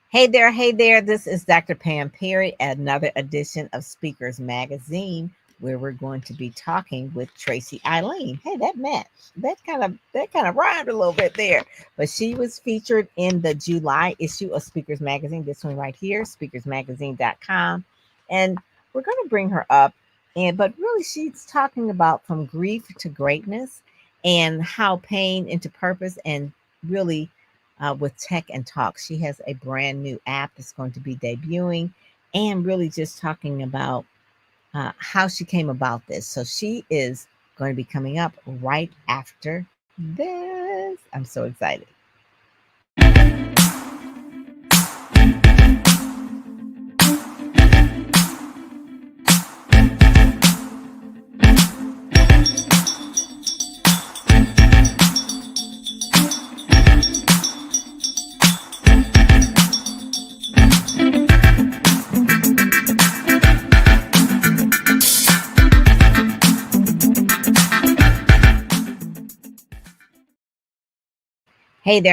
Hey there. This is Dr. Pam Perry, another edition of Speakers Magazine, where we're going to be talking with Tracey Ilene. Hey, that matched. That kind of rhymed a little bit there. But she was featured in the July issue of Speakers Magazine. This one right here, speakersmagazine.com, and we're going to bring her up. But really, she's talking about from grief to greatness and how pain into purpose and really with Tech and Talk. She has a brand new app that's going to be debuting and really just talking about how she came about this. So she is going to be coming up right after this. I'm so excited.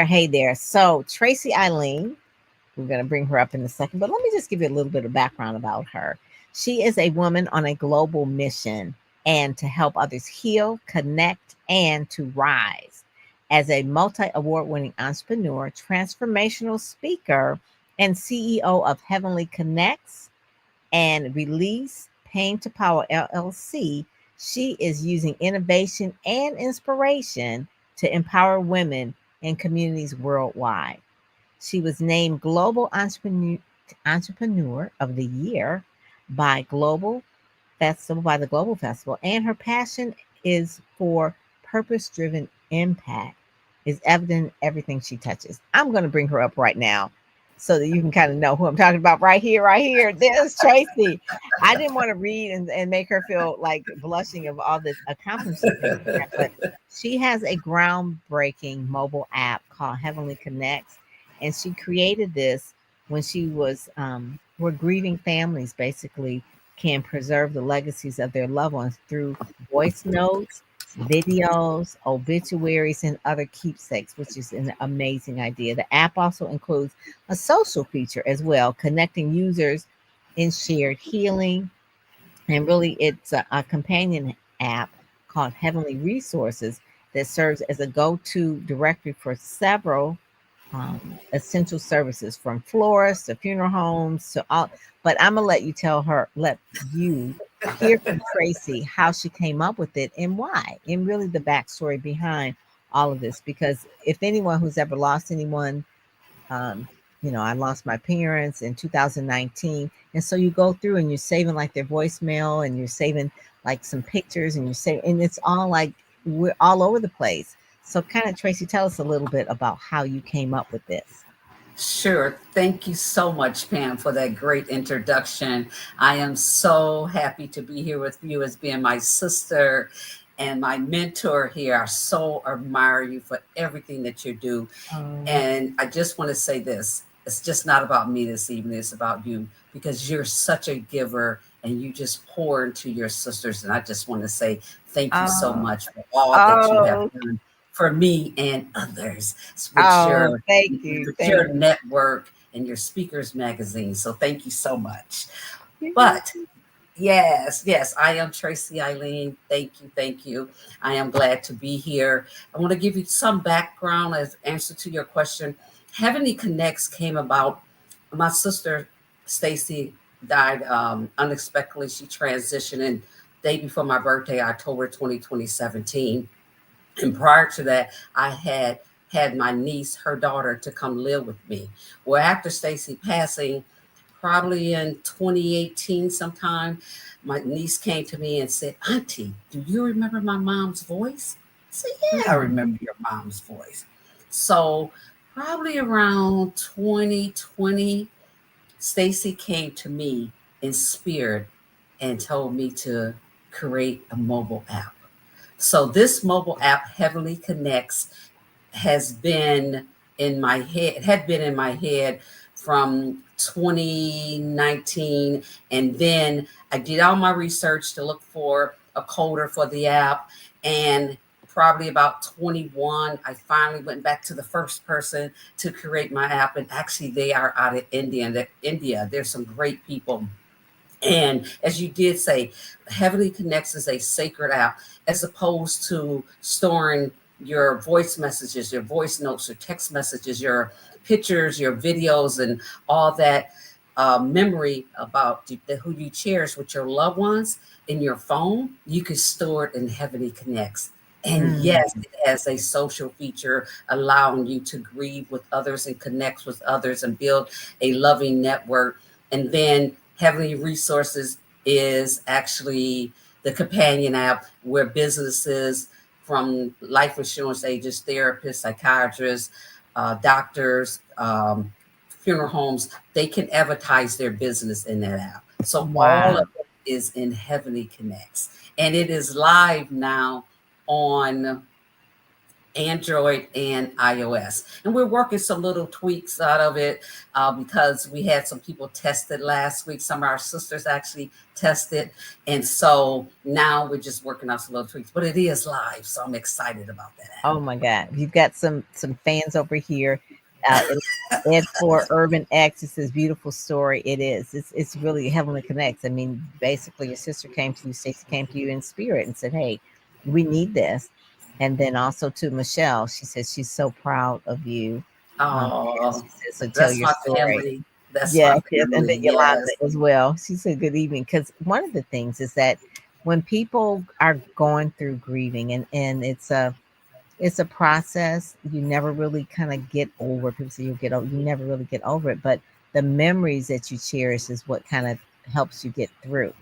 Hey there. So Tracey Ilene, we're going to bring her up in a second, but let me just give you a little bit of background about her. She is a woman on a global mission and to help others heal, connect, and to rise. As a multi award winning entrepreneur, transformational speaker, and CEO of Heavenly Connects and Release Pain to Power LLC, she is using innovation and inspiration to empower women in communities worldwide. She was named Global Entrepreneur of the Year by the Global Festival, and her passion is for purpose-driven impact is evident in everything she touches. I'm going to bring her up right now so that you can kind of know who I'm talking about right here, right here. There's Tracey. I didn't want to read and make her feel like blushing of all the accomplishments, but she has a groundbreaking mobile app called Heavenly Connects, and she created this when she was where grieving families basically can preserve the legacies of their loved ones through voice notes, videos, obituaries, and other keepsakes, which is an amazing idea. The app also includes a social feature as well, connecting users in shared healing. And really, it's a companion app called Heavenly Resources that serves as a go to directory for several essential services from florists to funeral homes to all. But I'm gonna let you hear from Tracy how she came up with it and why, and really the backstory behind all of this. Because if anyone who's ever lost anyone, um, I lost my parents in 2019, and so you go through and you're saving like their voicemail, and you're saving like some pictures, and and it's all like we're all over the place. So, kind of, Tracy, tell us a little bit about how you came up with this. Sure. Thank you so much, Pam, for that great introduction. I am so happy to be here with you as being my sister and my mentor here. I so admire you for everything that you do. Um, And I just want to say this, it's just not about me this evening, it's about you because you're such a giver and you just pour into your sisters. And I just want to say thank you so oh, much for all that you have oh, done for me and others oh, thank you, with thank your network and your speakers magazine. So thank you so much. you. But yes, I am Tracey Ilene. Thank you, thank you. I am glad to be here. I want to give you some background as answer to your question. Heavenly Connects came about. My sister Stacy died unexpectedly. She transitioned in day before my birthday, October 2017. And prior to that, I had my niece, her daughter, to come live with me. Well, after Stacy passing, probably in 2018 sometime, my niece came to me and said, Auntie, do you remember my mom's voice? I said, yeah, I Mm, remember your mom's voice. So probably around 2020, Stacy came to me in spirit and told me to create a mobile app. So this mobile app, Heavenly Connects, has been in my head, had been in my head from 2019. And then I did all my research to look for a coder for the app. And probably about 21, I finally went back to the first person to create my app. And actually, they are out of India. There's some great people. And as you did say, Heavenly Connects is a sacred app as opposed to storing your voice messages, your voice notes, your text messages, your pictures, your videos, and all that memory about who you cherish with your loved ones in your phone. You can store it in Heavenly Connects. And Mm. yes, it has a social feature allowing you to grieve with others and connect with others and build a loving network. And then Heavenly Resources is actually the companion app where businesses from life insurance agents, therapists, psychiatrists, doctors, funeral homes, they can advertise their business in that app. So all Wow. of it is in Heavenly Connects. And it is live now on Android and iOS. And we're working some little tweaks out of it because we had some people tested last week. Some of our sisters actually tested. And so now we're just working out some little tweaks, but it is live. So I'm excited about that app. Oh my God. You've got some fans over here. Ed for Urban X, it says beautiful story. It is. It's really Heavenly Connects. I mean, basically your sister came to you, Stacey came to you in spirit and said, hey, we need this. And then also to Michelle, she says she's so proud of you. Yes, Oh, she says, so tell that's your my story. family. That's my Yes, yes. And family. then Yolanda Yes. as well. She said good evening. Because one of the things is that when people are going through grieving and it's a process. You never really kind of get over. People say you'll get over. You never really get over it, but the memories that you cherish is what kind of helps you get through.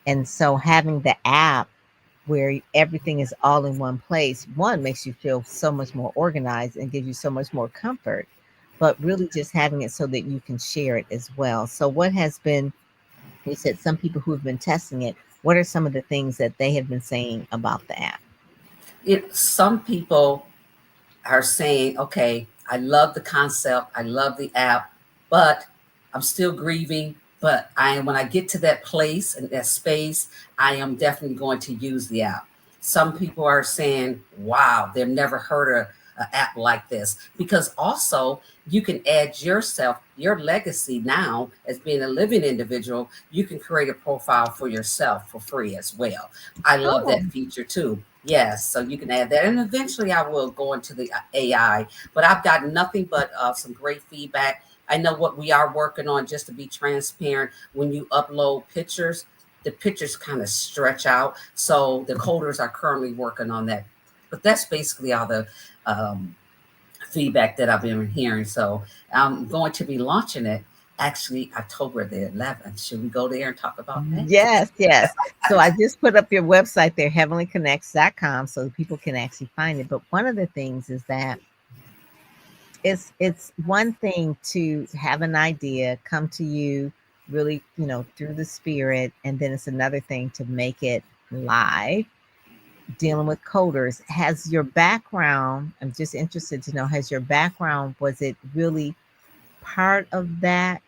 And so having the app where everything is all in one place, one makes you feel so much more organized and gives you so much more comfort. But really, just having it so that you can share it as well. So, what has been? You said some people who have been testing it. What are some of the things that they have been saying about the app? Some people are saying, okay, I love the concept, I love the app, but I'm still grieving. But when I get to that place and that space, I am definitely going to use the app. Some people are saying, wow, they've never heard of an app like this. Because also, you can add yourself, your legacy now as being a living individual. You can create a profile for yourself for free as well. I love Oh, that feature too. Yes, so you can add that. And eventually I will go into the AI, but I've got nothing but some great feedback. I know what we are working on, just to be transparent. When you upload pictures, the pictures kind of stretch out. So the coders are currently working on that. But that's basically all the um, feedback that I've been hearing. So I'm going to be launching it actually October the 11th. Should we go there and talk about that? yes, yes. So I just put up your website there, heavenlyconnects.com, so that people can actually find it. But one of the things is that it's one thing to have an idea come to you really, through the spirit, and then it's another thing to make it live. Dealing with coders, has your background, I'm just interested to know, has your background, was it really part of that?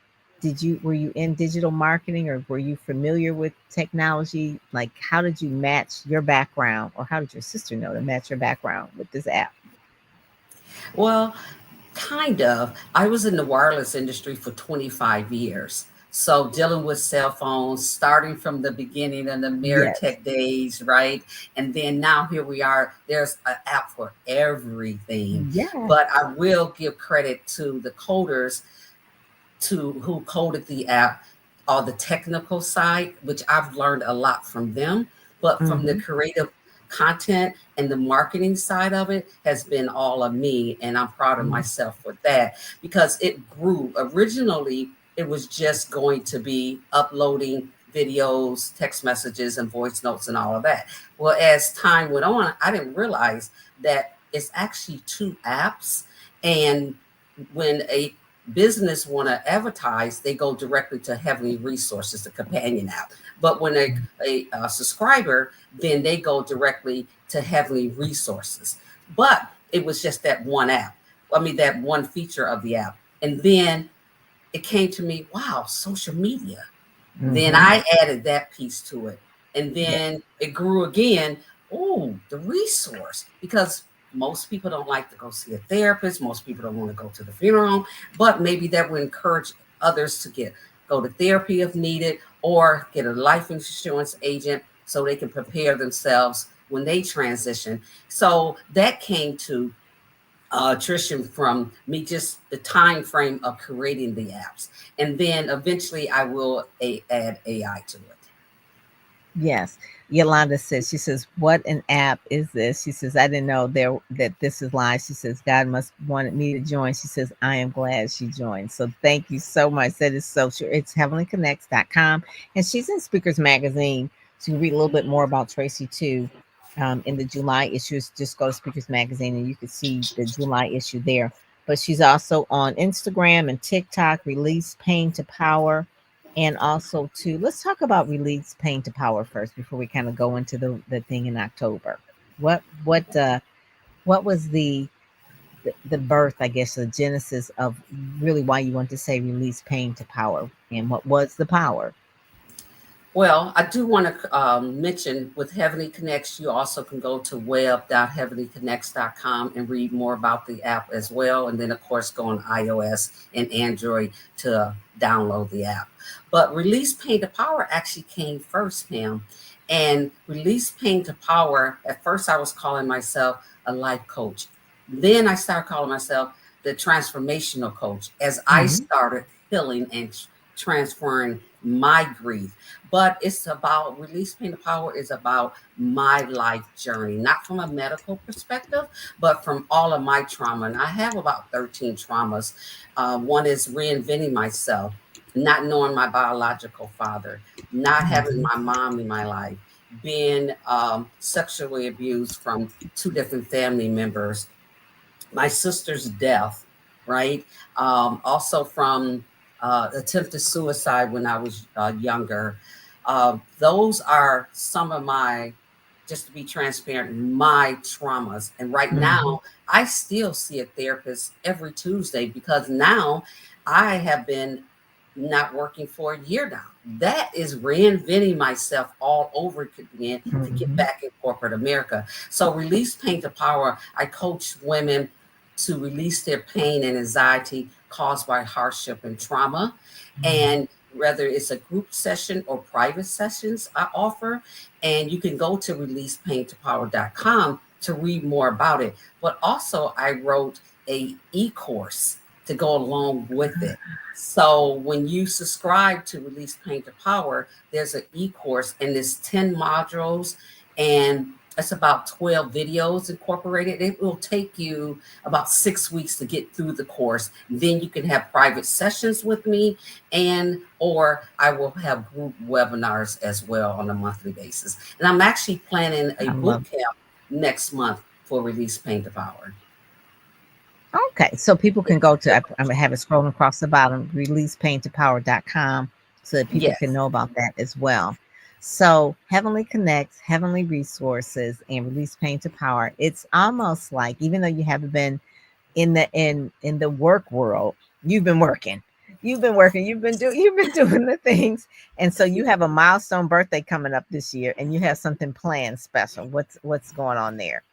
Were you in digital marketing, or were you familiar with technology? Like, how did you match your background, or how did your sister know to match your background with this app? Well, kind of. I was in the wireless industry for 25 years. So dealing with cell phones, starting from the beginning of the Yes. Meritech days, right? And then now here we are. There's an app for everything. Yes. But I will give credit to the coders to who coded the app on the technical side, which I've learned a lot from them. But from the Hmm. creative content and the marketing side of it has been all of me. And I'm proud of myself for that because it grew. Originally, it was just going to be uploading videos, text messages, and voice notes and all of that. Well, as time went on, I didn't realize that it's actually two apps. And when a business want to advertise, they go directly to Heavenly Resources, the companion app. But when a subscriber, then they go directly to Heavenly Resources. But it was just that one app. I mean, that one feature of the app. And then it came to me, wow, social media. Then Hmm. I added that piece to it. And Yeah. then it grew again. oh, the resource, because most people don't like to go see a therapist. Most people don't want to go to the funeral home, but maybe that would encourage others to go to therapy if needed, or get a life insurance agent so they can prepare themselves when they transition. So that came to attrition from me, just the time frame of creating the apps, and then eventually I will add AI to it. Yes. Yolanda says, she says, what an app is this? She says, I didn't know that this is live. She says, God must wanted me to join. She says, I am glad she joined. So thank you so much. That is so true. It's heavenlyconnects.com. And she's in Speakers Magazine. So you can read a little bit more about Tracy too. In the July issues, just go to Speakers Magazine and you can see the July issue there. But she's also on Instagram and TikTok, Release Pain to Power. And also to let's talk about Release Pain to Power first before we kind of go into the thing in October. What was the birth, I guess, the genesis of really why you want to say release pain to power, and what was the power? Well, I do want to mention with Heavenly Connects, you also can go to web.heavenlyconnects.com and read more about the app as well. And then, of course, go on iOS and Android to download the app. But Release Pain to Power actually came first, Pam. And Release Pain to Power, at first I was calling myself a life coach. Then I started calling myself the transformational coach as I Mm-hmm. started healing and transferring my grief. But it's about Release Pain to Power is about my life journey, not from a medical perspective, but from all of my trauma. And I have about 13 traumas. One is reinventing myself, not knowing my biological father, not having Mm-hmm. my mom in my life, being sexually abused from two different family members, my sister's death, right? Also from attempted suicide when I was younger. Those are some of my, just to be transparent, my traumas. And right Mm-hmm. now, I still see a therapist every Tuesday because now I have been not working for a year now. That is reinventing myself all over again to get Mm-hmm. back in corporate America. So, Release Pain to Power, I coach women to release their pain and anxiety caused by hardship and trauma. And whether it's a group session or private sessions, I offer. And you can go to releasepaintopower.com to read more about it. But also, I wrote a e-course to go along with it. So when you subscribe to Release Pain to Power, there's an e-course and there's 10 modules, and it's about 12 videos incorporated. It will take you about 6 weeks to get through the course. Then you can have private sessions with me, and or I will have group webinars as well on a monthly basis. And I'm actually planning a I boot love. camp next month for Release Pain to Power. Okay, so people can go to, I'm gonna have it scrolling across the bottom, releasepaintopower.com, so that people can Yes. know about that as well. So Heavenly Connects, Heavenly Resources, and Release Pain to Power. It's almost like, even though you haven't been in the work world, you've been working. You've been doing the things. And so you have a milestone birthday coming up this year, and you have something planned special. What's going on there?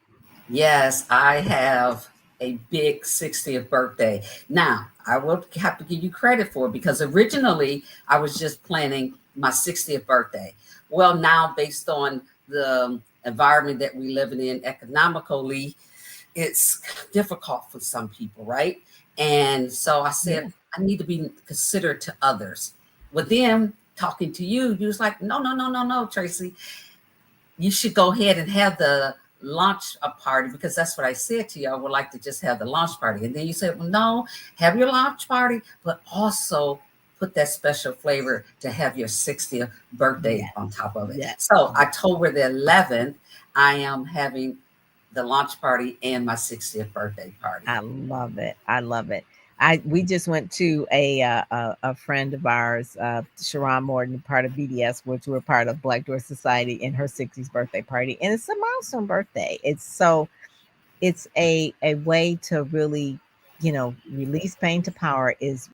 Yes, I have a big 60th birthday. Now, I will have to give you credit for it because originally I was just planning my 60th birthday. Well, now, based on the environment that we live in economically, it's difficult for some people, right? And so I said, Yeah. I need to be considered to others. But then talking to you, you was like, no, no, no, no, no, Tracy, you should go ahead and have the launch a party, because that's what I said to you. I would like to just have the launch party. And then you said, well, no, have your launch party, but also put that special flavor to have your 60th birthday Yes. on top of it. Yes. So Yes. October the 11th, I am having the launch party and my 60th birthday party. I love it. I love it. We just went to a friend of ours, Sharon Morton, part of BDS, which we're part of Black Door Society, in her 60th birthday party, and it's a milestone birthday. It's a way to really, release pain to power is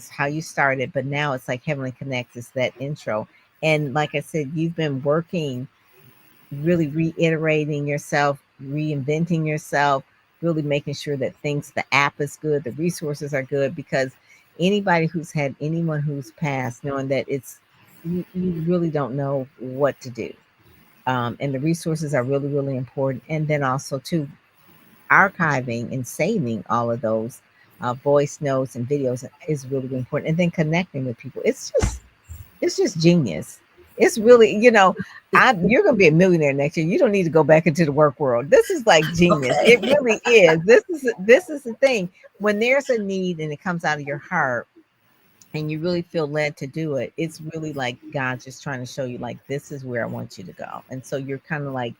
how you started, but now it's like Heavenly Connects is that intro. And like I said, you've been working really reiterating yourself, reinventing yourself, really making sure that things, the app is good, the resources are good, because anybody who's had anyone who's passed, knowing that you really don't know what to do. And the resources are really, really important. And then also too, archiving and saving all of those voice notes and videos is really, really important. And then connecting with people. It's just genius. It's really, you're gonna be a millionaire next year. You don't need to go back into the work world. This is like genius. Okay. It really is. This is the thing. When there's a need and it comes out of your heart and you really feel led to do it, it's really like God's just trying to show you like this is where I want you to go. And so you're kind of like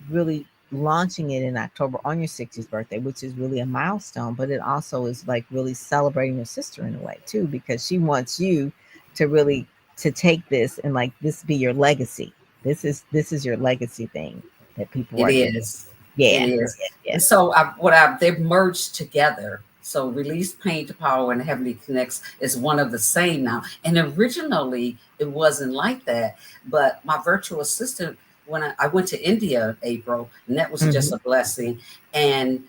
really launching it in October on your 60th birthday, which is really a milestone, but it also is like really celebrating your sister in a way too, because she wants you to really to take this and like this be your legacy. This is your legacy thing that people It are doing. is. It Yeah, is. yeah, yeah. And so they've merged together. So Release Pain to Power and Heavenly Connects is one of the same now. And originally it wasn't like that. But my virtual assistant, when I went to India, April, and that was just Mhm. a blessing. And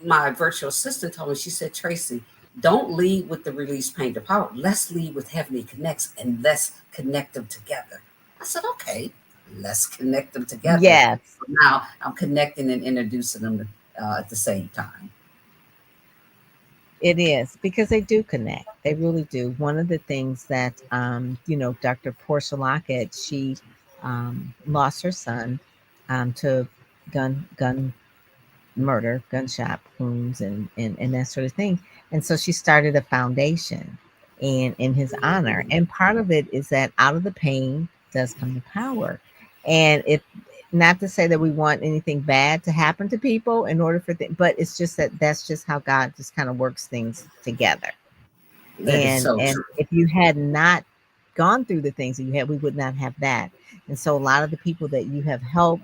my virtual assistant told me, she said, Tracy, don't lead with the Release Pain to Power. Let's lead with Heavenly Connects and let's connect them together. I said, okay, let's connect them together. Yes, Now I'm connecting and introducing them at the same time. it is because they do connect. They really do. One of the things that Dr. Portia Lockett, she lost her son to gun murder, gunshot wounds, and that sort of thing. And so she started a foundation in his honor. And part of it is that out of the pain does come the power. And if not to say that we want anything bad to happen to people in order for but it's just that that's just how God just kind of works things together. That is And so and true. if you had not gone through the things that you had, we would not have that. And so a lot of the people that you have helped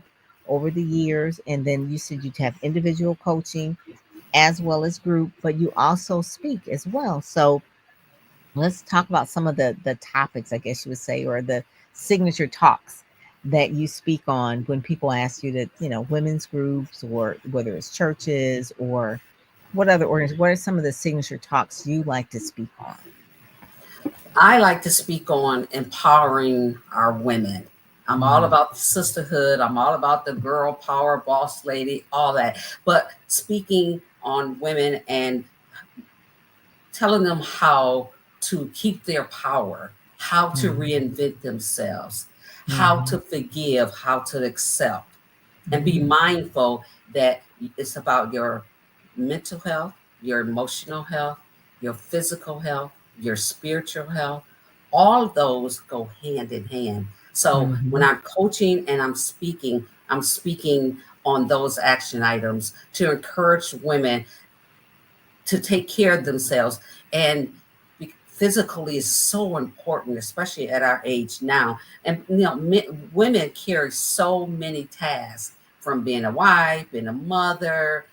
over the years, and then you said you have individual coaching as well as group, but you also speak as well. So let's talk about some of the topics, I guess you would say, or the signature talks that you speak on when people ask you to, women's groups, or whether it's churches or what other organizations. What are some of the signature talks you like to speak on? I like to speak on empowering our women. I'm all Mm, about sisterhood. I'm all about the girl power, boss lady, all that. But speaking on women and telling them how to keep their power, how to mhm, reinvent themselves, how mhm, to forgive, how to accept, and be mhm, mindful that it's about your mental health, your emotional health, your physical health, your spiritual health. All those go hand in hand. So when mhm, I'm coaching and I'm speaking on those action items to encourage women to take care of themselves. And physically is so important, especially at our age now. And women carry so many tasks, from being a wife, being a mother,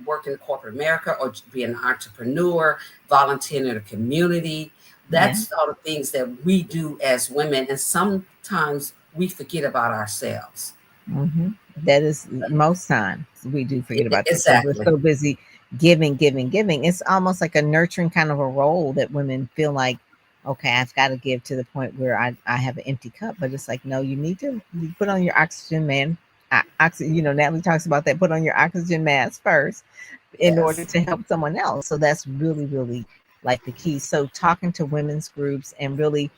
working in corporate America, or being an entrepreneur, volunteering in the community. yeah. That's all the things that we do as women, and sometimes we forget about ourselves. That is most times we do forget about this because we're Exactly. so busy giving, giving, giving. It's almost like a nurturing kind of a role that women feel like, okay, I've got to give to the point where I have an empty cup. But it's like, no, you need to put on your oxygen, man. Oxygen, Natalie talks about that. Put on your oxygen mask first in order Yes. to help someone else. So that's really, really like the key. So talking to women's groups and really,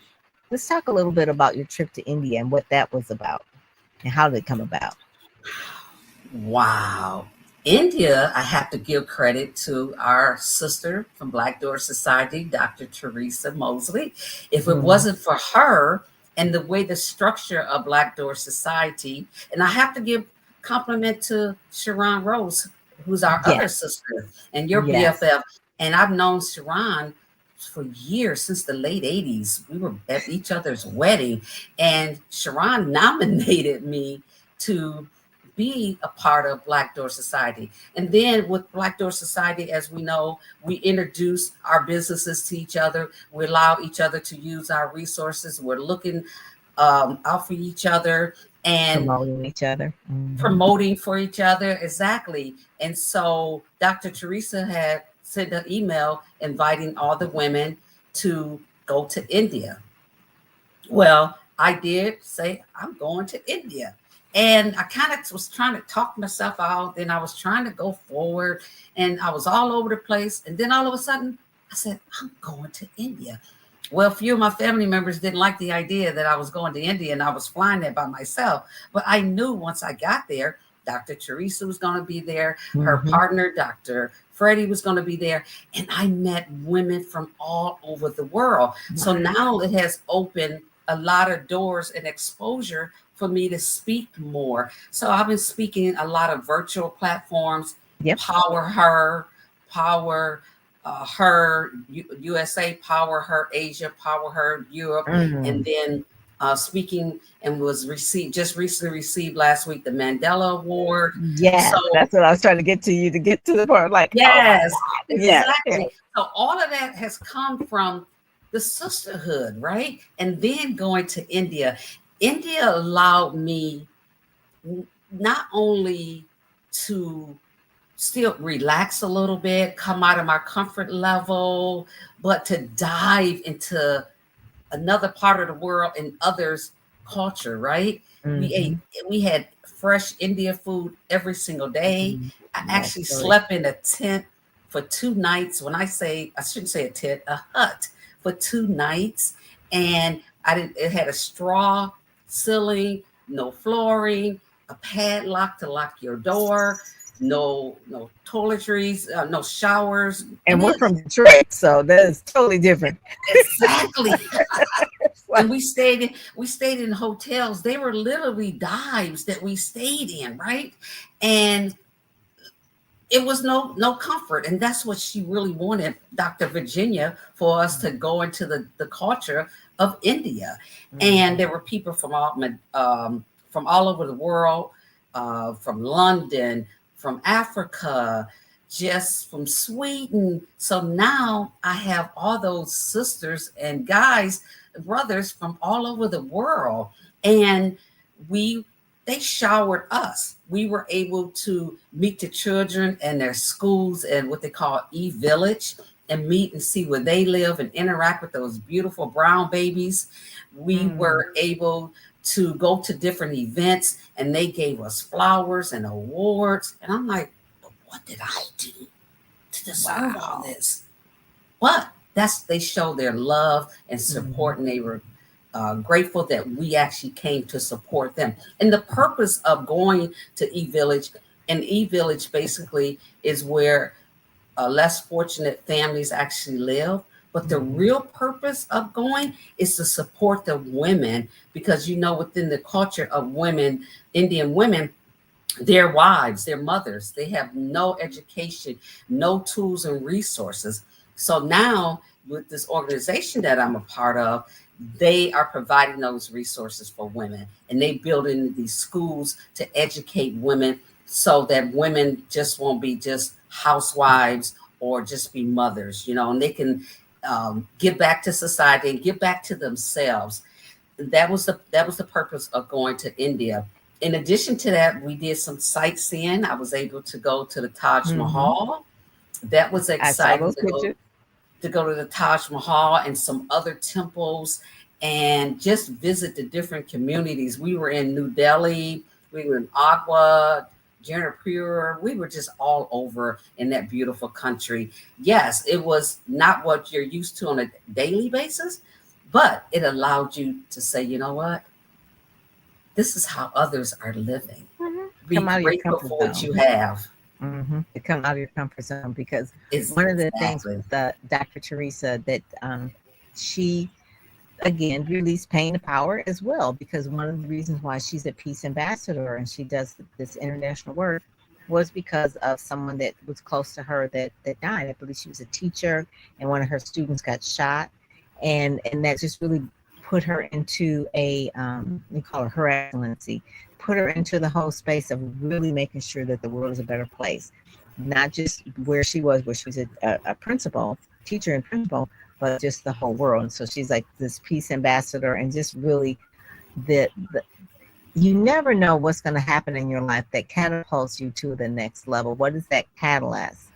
let's talk a little bit about your trip to India and what that was about and how did it come about. Wow. India, I have to give credit to our sister from Black Door Society, Dr. Teresa Mosley. If it Mm, wasn't for her and the way the structure of Black Door Society, and I have to give compliment to Sharon Rose, who's our other yes, sister and your yes. BFF. And I've known Sharon for years, since the late 80s. We were at each other's wedding, and Sharon nominated me to be a part of Black Door Society. And then with Black Door Society, as we know, we introduce our businesses to each other. We allow each other to use our resources. We're looking out for each other. and promoting each other. promoting for each other. Exactly. And so Dr. Teresa had sent an email inviting all the women to go to India. Well, I did say, I'm going to India. And I kind of was trying to talk myself out. Then I was trying to go forward and I was all over the place. And then all of a sudden, I said, I'm going to India. Well, a few of my family members didn't like the idea that I was going to India and I was flying there by myself. But I knew once I got there, Dr. Teresa was going to be there. Her partner, Dr. Freddie, was going to be there. And I met women from all over the world. So now it has opened a lot of doors and exposure for me to speak more. So I've been speaking a lot of virtual platforms, Power Her, Power Her USA, Power Her Asia, Power Her Europe, and then speaking and was just recently received last week the Mandela Award. Yes, so that's what I was trying to get to you to get to the part. Like, yes, exactly. Yes. So all of that has come from the sisterhood, right? And then going to India. India allowed me not only to still relax a little bit, come out of my comfort level, but to dive into another part of the world and others' culture, right? We had fresh India food every single day. I actually slept in a tent for 2 nights. When I shouldn't say a tent, a hut for 2 nights. And it had a straw ceiling, no flooring, a padlock to lock your door, no toiletries, no showers. And we're from Detroit, so that is totally different. Exactly. And we stayed in hotels. They were literally dives that we stayed in, right? And it was no comfort. And that's what she really wanted, Dr. Virginia, for us to go into the culture of India. And there were people from all over the world, from London, from Africa, just from Sweden. So now I have all those sisters and brothers from all over the world. And they showered us. We were able to meet the children and their schools and what they call e-village and meet and see where they live and interact with those beautiful brown babies. We were able to go to different events and they gave us flowers and awards. And I'm like, what did I do to deserve all this? But they show their love and support, and they were grateful that we actually came to support them. And the purpose of going to e-village, and e-village basically is where less fortunate families actually live. But the real purpose of going is to support the women, because within the culture of women, Indian women, their wives, their mothers, they have no education, no tools and resources. So now with this organization that I'm a part of, they are providing those resources for women, and they build in these schools to educate women so that women just won't be just housewives or just be mothers, and they can give back to society and give back to themselves. That was the purpose of going to India. In addition to that, we did some sightseeing. I was able to go to the Taj Mahal. That was exciting to go to the Taj Mahal and some other temples and just visit the different communities. We were in New Delhi, we were in Agra, Jaipur. We were just all over in that beautiful country. Yes, it was not what you're used to on a daily basis, but it allowed you to say, you know what? This is how others are living. Be grateful for what you have. To come out of your comfort zone, because one of the things with Dr. Teresa that she again released pain to power as well, because one of the reasons why she's a peace ambassador and she does this international work was because of someone that was close to her that died. I believe she was a teacher and one of her students got shot, and that just really put her into a we call her excellency, put her into the whole space of really making sure that the world is a better place, not just where she was a principal, teacher and principal, but just the whole world. And so she's like this peace ambassador, and just really the you never know what's going to happen in your life that catapults you to the next level. What is that catalyst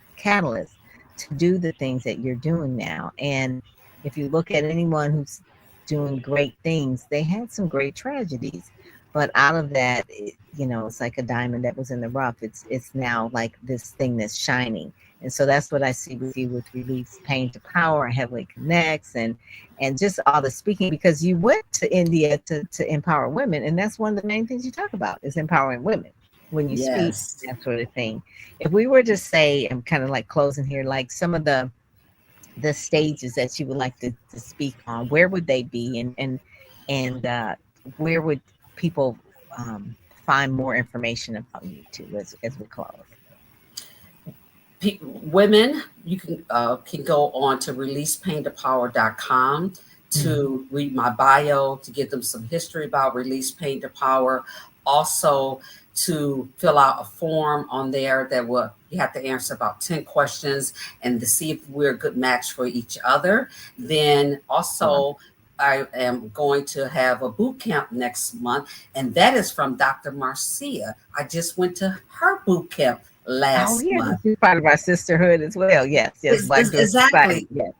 to do the things that you're doing now? And if you look at anyone who's doing great things, they had some great tragedies, but out of that, it's like a diamond that was in the rough. It's now like this thing that's shining. And so that's what I see with you with Release Pain to Power, Heavenly Connects, and just all the speaking, because you went to India to empower women. And that's one of the main things you talk about is empowering women when you speak, Yes. that sort of thing. If we were to say, I'm kind of like closing here, like some of the stages that you would like to speak on, where would they be? And where would people find more information about you too as we close? Women, you can go on to releasepaintopower.com to read my bio, to give them some history about Release Pain to Power. Also, to fill out a form on there that you have to answer about 10 questions and to see if we're a good match for each other. Then also, I am going to have a boot camp next month, and that is from Dr. Marcia. I just went to her boot camp Oh last yeah, month. she's part of our sisterhood as well. Yes, Black Door Society. Exactly. Yes.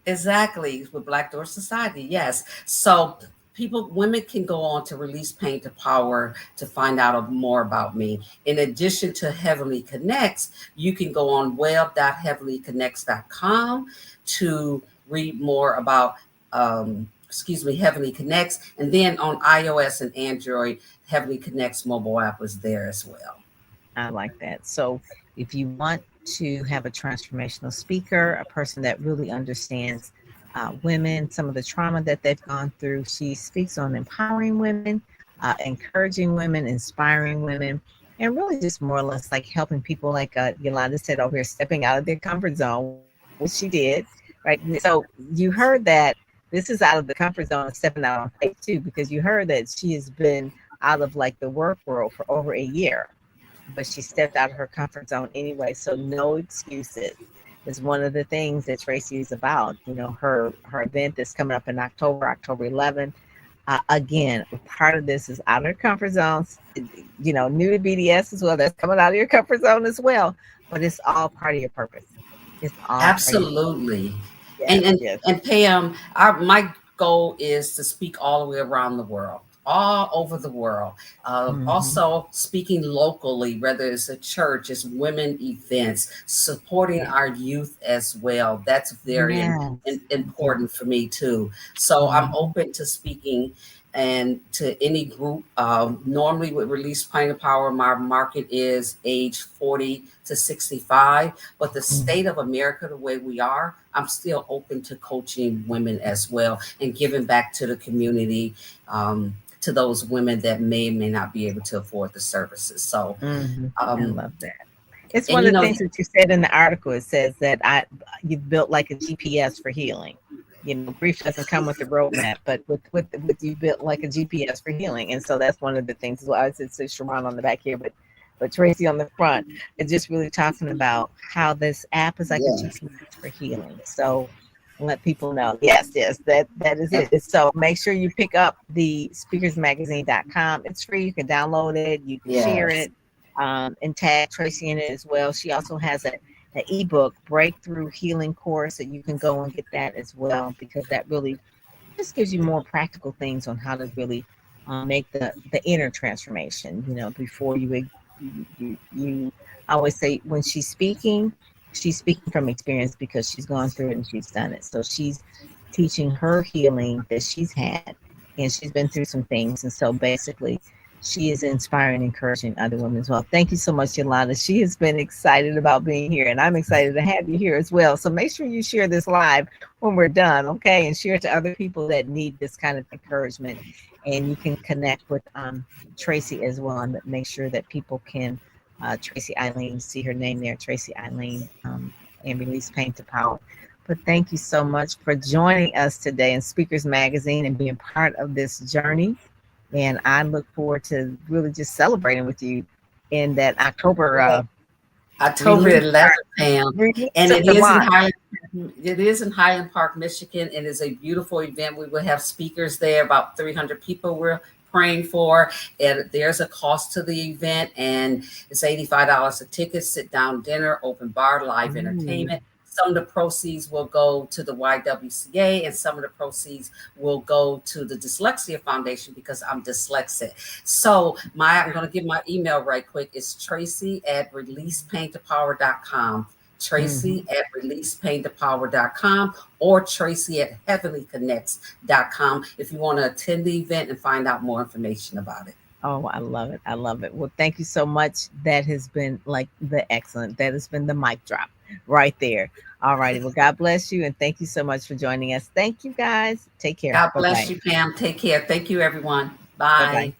Exactly, with Black Door Society, yes. So women can go on to Release Pain to Power to find out more about me. In addition to Heavenly Connects, you can go on web.heavenlyconnects.com to read more about, Heavenly Connects. And then on iOS and Android, Heavenly Connects Mobile App is there as well. I like that. So if you want to have a transformational speaker, a person that really understands women, some of the trauma that they've gone through, she speaks on empowering women, encouraging women, inspiring women, and really just more or less like helping people, like Yolanda said over here, stepping out of their comfort zone, which she did, right? So you heard that this is out of the comfort zone and stepping out on faith too, because you heard that she has been out of like the work world for over a year, but she stepped out of her comfort zone anyway. So no excuses is one of the things that Tracey is about. Her event that's coming up in October 11th. Again, part of this is out of her comfort zones. New to BDS as well. That's coming out of your comfort zone as well. But it's all part of your purpose. It's all part of your purpose. Absolutely. And Yes, and yes. and Pam, my goal is to speak all the way around the world, all over the world. Hmm. Also speaking locally, whether it's a church, it's women events, supporting Yeah. our youth as well. That's very Yes. Yes. important for me too. So I'm Hmm. open to speaking and to any group. Normally with Release Pain of Power, my market is age 40 to 65. But the state of America, the way we are, I'm still open to coaching women as well and giving back to the community, to those women that may not be able to afford the services. So, Hmm. I um, love that. It's and one of the things that you said in the article. It says that you built like a GPS for healing. Grief doesn't come with the roadmap, but with you built like a GPS for healing. And so that's one of the things. Well, I said Sharon on the back here, but Tracey on the front. It's just really talking about how this app is like a yes, GPS for healing. So let people know. Yes, that is and it. So make sure you pick up the speakersmagazine.com. It's free. You can download it. You can share yes, it, and tag Tracey in it as well. She also has an ebook breakthrough healing course that you can go and get that as well, because that really just gives you more practical things on how to really make the inner transformation. Before you I always say when she's speaking from experience because she's gone through it and she's done it. So she's teaching her healing that she's had, and she's been through some things. And so basically, she is inspiring and encouraging other women as well. Thank you so much, Yolanda. She has been excited about being here, and I'm excited to have you here as well. So make sure you share this live when we're done, okay? And share it to other people that need this kind of encouragement. And you can connect with Tracey as well, and make sure that people can Tracey Ilene, see her name there, Tracey Ilene, and Release Pain to Power. But thank you so much for joining us today in Speakers Magazine and being part of this journey. And I look forward to really just celebrating with you in that October October release, 11th, Pam, release and of it the is in month. Highland. It is in Highland Park, Michigan. It is a beautiful event. We will have speakers there, about 300 people we're praying for. And there's a cost to the event, and it's $85 a ticket, sit down dinner, open bar, live Ooh. entertainment. Some of the proceeds will go to the YWCA, and some of the proceeds will go to the Dyslexia Foundation because I'm dyslexic. So I'm going to give my email right quick. It's Tracy@releasepaintopower.com. Mhm. Tracy@releasepaintopower.com, or Tracy@heavenlyconnects.com if you want to attend the event and find out more information about it. Oh, I love it. I love it. Well, thank you so much. That has been like the excellent. That has been the mic drop right there. All righty. Well, God bless you. And thank you so much for joining us. Thank you guys. Take care. God Bye bless bye. you, Pam. Take care. Thank you, everyone. Bye bye. Bye.